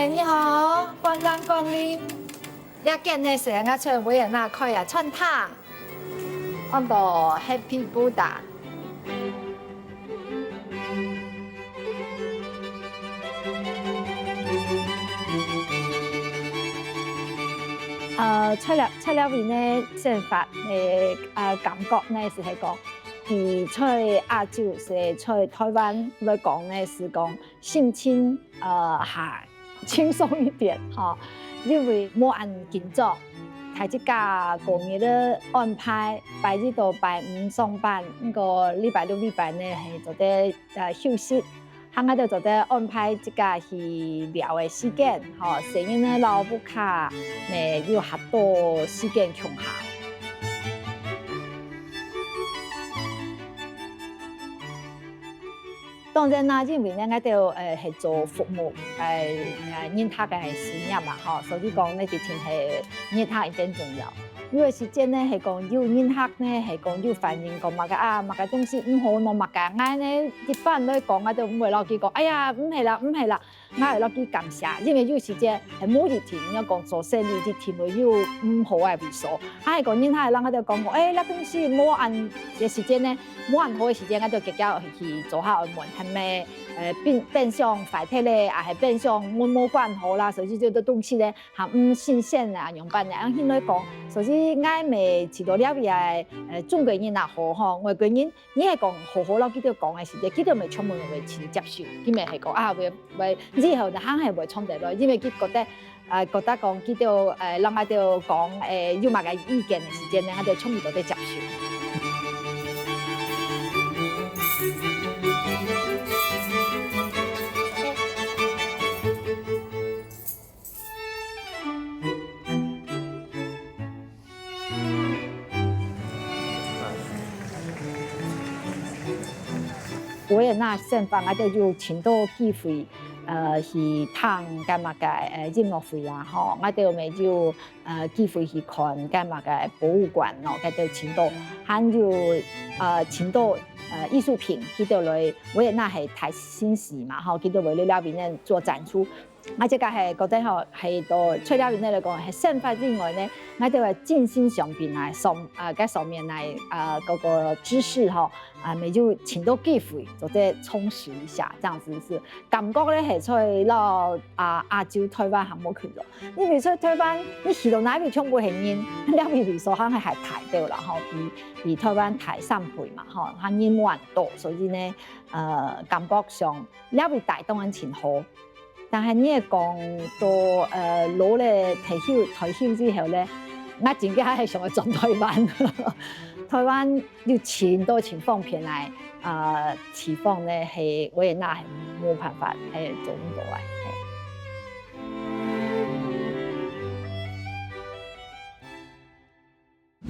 你好，歡迎光臨。一見呢時，我出維也納開啊餐廳，我到 Happy Buddha。出了邊呢，想法感覺呢是講，比在亞洲是在台灣來講呢是講心情還輕鬆一點哈，因為冇按緊張，大家工作的安排，拜日到拜五上班，那個禮拜六禮拜呢係做啲休息。行喺度就得安排自家去聊嘅時間，吼，成日呢老不卡，呢要好多時間窮下。當然啦，因為呢我哋係做服務，人客嘅事業嘛，吼，所以講呢啲錢係人客一定重要。有個時間呢係講有人客呢係講有反映講乜個東西唔好，冇乜個，我呢一般來講我都唔會落去講，哎呀唔係啦，我係落去感謝，因為有時間係冇一天我講做生意啲天會有唔好嘅為數，係講人客係讓我哋講講，那東西冇按嘅時間呢，冇按好嘅時間，我就直接去做下按門，係咪變相壞體咧，係變相冇關好啦，所以就啲東西咧係唔新鮮啊，樣板嘅，按現來講，所以。我咪知道了邊中國人也好嗬，外國人你係講好咯，佢哋講嘅時間，佢哋咪全部會先接受，佢咪係講會之後就肯係會衝突咯，因為佢覺得講佢哋讓我哋講有乜嘅意見嘅時間咧，我哋全部都得接受。維也納省份我哋有請到機會，去聽咁乜嘅音樂會啦，嗬，我哋咪有機會去看咁乜嘅博物館咯，我哋請到，還有請到藝術品，佢哋來維也納係太新時嘛，嗬，佢哋為了邊呢做展出。我即個係覺得嗬，係到除了邊呢嚟講係省份之外呢，我哋係精心上邊嚟上面嚟嗰個知識嗬，咪就請到機會，就再充實一下，這樣子是感覺咧係在到亞洲台灣係冇去咗，因為在台灣你去到哪邊全部係人，那邊嚟說可能係大啲啦，嗬，比台灣大3倍嘛，嗬，係人冇人多，所以呢感覺上那邊大當然前好。但係你講到攞咧退休之後咧，我自己係想去轉台灣。台灣要錢多錢方便嚟，地方咧係維也納係冇辦法係做唔到嘅。